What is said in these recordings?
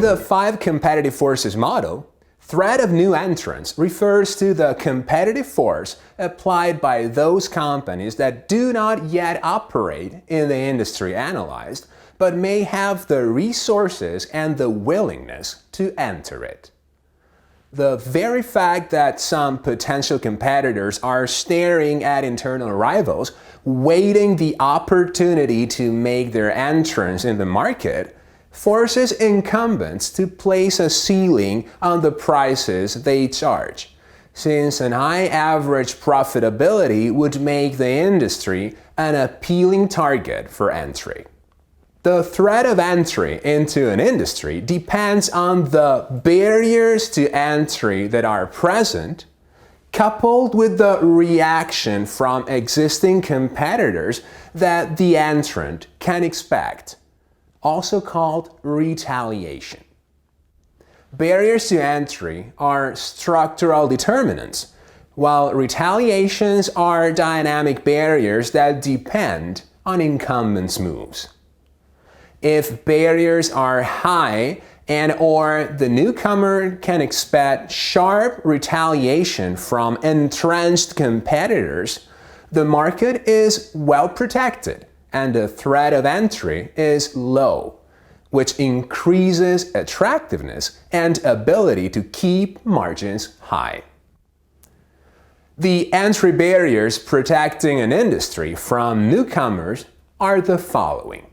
the five competitive forces model, threat of new entrants refers to the competitive force applied by those companies that do not yet operate in the industry analyzed, but may have the resources and the willingness to enter it. The very fact that some potential competitors are staring at internal rivals, waiting the opportunity to make their entrance in the market, forces incumbents to place a ceiling on the prices they charge, since an high average profitability would make the industry an appealing target for entry. The threat of entry into an industry depends on the barriers to entry that are present, coupled with the reaction from existing competitors that the entrant can expect, also called retaliation. Barriers to entry are structural determinants, while retaliations are dynamic barriers that depend on incumbents' moves. If barriers are high and/or the newcomer can expect sharp retaliation from entrenched competitors, the market is well protected and the threat of entry is low, which increases attractiveness and ability to keep margins high. The entry barriers protecting an industry from newcomers are the following.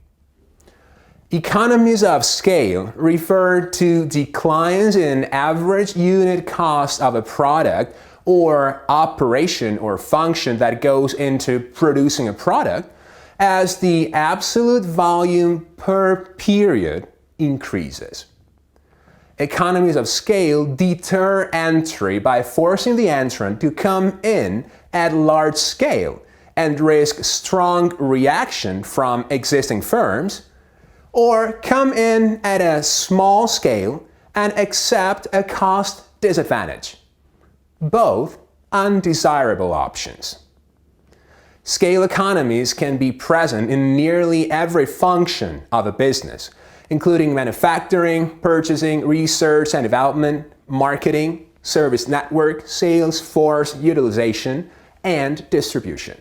Economies of scale refer to declines in average unit cost of a product or operation or function that goes into producing a product as the absolute volume per period increases. Economies of scale deter entry by forcing the entrant to come in at large scale and risk strong reaction from existing firms, or come in at a small scale and accept a cost disadvantage. Both undesirable options. Scale economies can be present in nearly every function of a business, including manufacturing, purchasing, research and development, marketing, service network, sales force utilization, and distribution.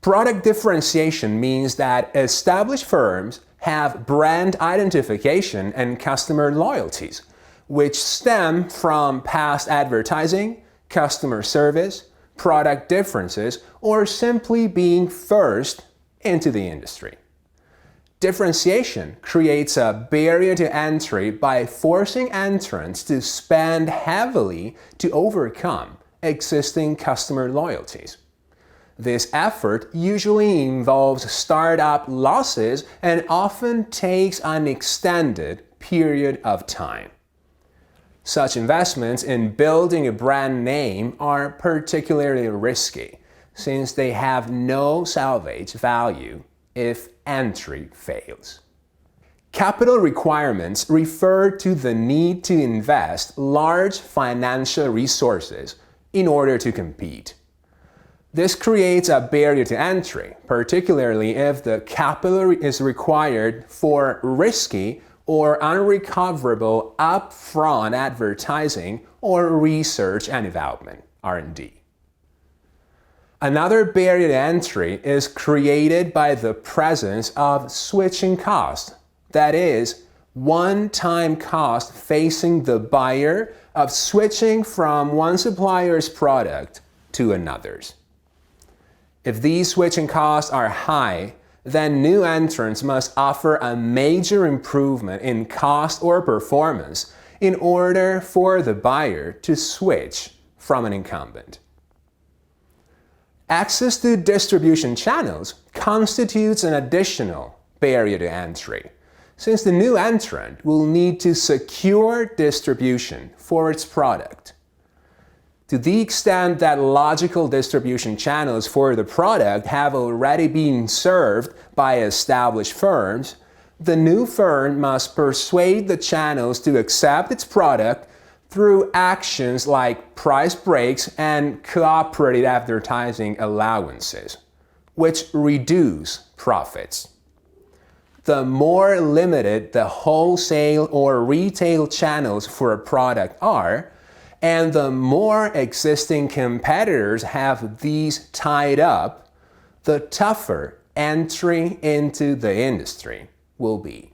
Product differentiation means that established firms have brand identification and customer loyalties, which stem from past advertising, customer service, product differences, or simply being first into the industry. Differentiation creates a barrier to entry by forcing entrants to spend heavily to overcome existing customer loyalties. This effort usually involves startup losses and often takes an extended period of time. Such investments in building a brand name are particularly risky, since they have no salvage value if entry fails. Capital requirements refer to the need to invest large financial resources in order to compete. This creates a barrier to entry, particularly if the capital is required for risky or unrecoverable upfront advertising or research and development, R&D. Another barrier to entry is created by the presence of switching cost, that is, one-time cost facing the buyer of switching from one supplier's product to another's. If these switching costs are high, then new entrants must offer a major improvement in cost or performance in order for the buyer to switch from an incumbent. Access to distribution channels constitutes an additional barrier to entry, since the new entrant will need to secure distribution for its product. To the extent that logical distribution channels for the product have already been served by established firms, the new firm must persuade the channels to accept its product through actions like price breaks and cooperative advertising allowances, which reduce profits. The more limited the wholesale or retail channels for a product are, and the more existing competitors have these tied up, the tougher entry into the industry will be.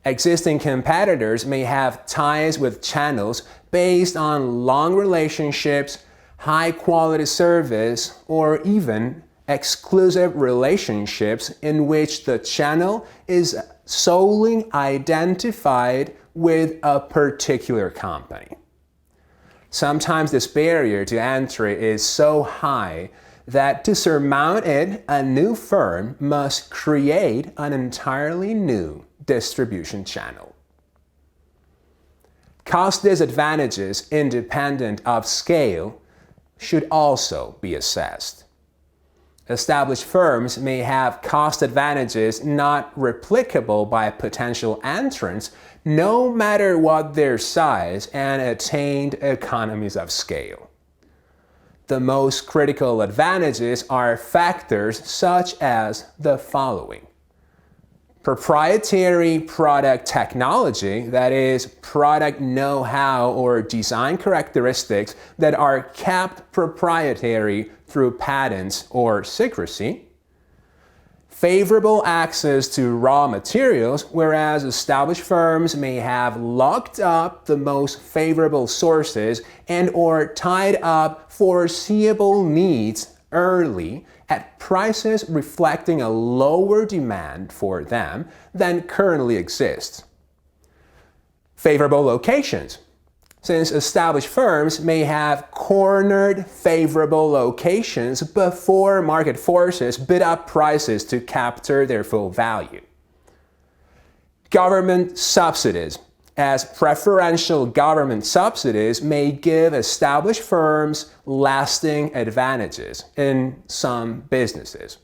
Existing competitors may have ties with channels based on long relationships, high-quality service, or even exclusive relationships in which the channel is solely identified with a particular company. Sometimes this barrier to entry is so high that to surmount it, a new firm must create an entirely new distribution channel. Cost disadvantages independent of scale should also be assessed. Established firms may have cost advantages not replicable by potential entrants, no matter what their size and attained economies of scale. The most critical advantages are factors such as the following: proprietary product technology, that is, product know-how or design characteristics that are kept proprietary through patents or secrecy. Favorable access to raw materials, whereas established firms may have locked up the most favorable sources and or tied up foreseeable needs early at prices reflecting a lower demand for them than currently exists. Favorable locations, since established firms may have cornered favorable locations before market forces bid up prices to capture their full value. Government subsidies, as preferential government subsidies may give established firms lasting advantages in some businesses.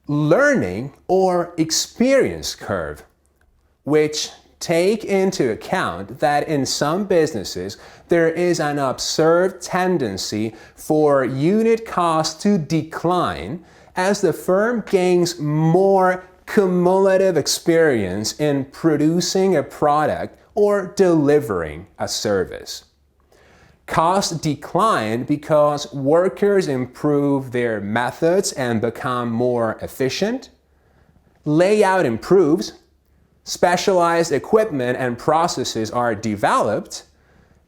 Learning or experience curve, which take into account that in some businesses there is an observed tendency for unit costs to decline as the firm gains more cumulative experience in producing a product or delivering a service. Costs decline because workers improve their methods and become more efficient. Layout improves. Specialized equipment and processes are developed.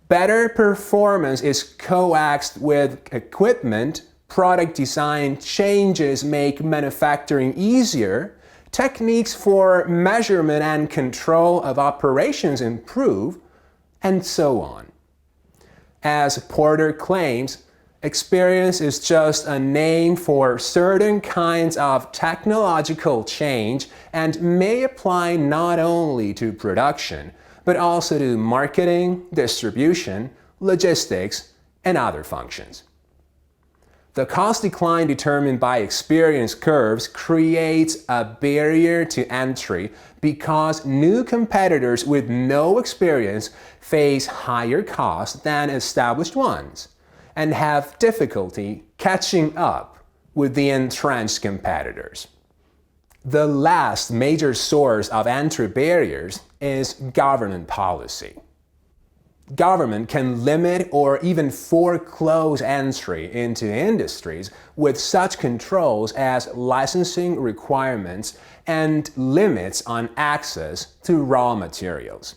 Better performance is coaxed with equipment. Product design changes make manufacturing easier. Techniques for measurement and control of operations improve, and so on. As Porter claims, experience is just a name for certain kinds of technological change and may apply not only to production, but also to marketing, distribution, logistics, and other functions. The cost decline determined by experience curves creates a barrier to entry because new competitors with no experience face higher costs than established ones and have difficulty catching up with the entrenched competitors. The last major source of entry barriers is government policy. Government can limit or even foreclose entry into industries with such controls as licensing requirements and limits on access to raw materials.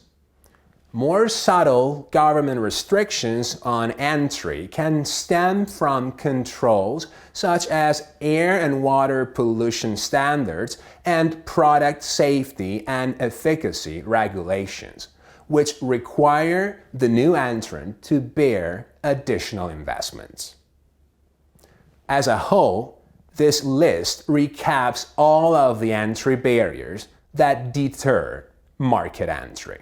More subtle government restrictions on entry can stem from controls such as air and water pollution standards and product safety and efficacy regulations, which require the new entrant to bear additional investments. As a whole, this list recaps all of the entry barriers that deter market entry.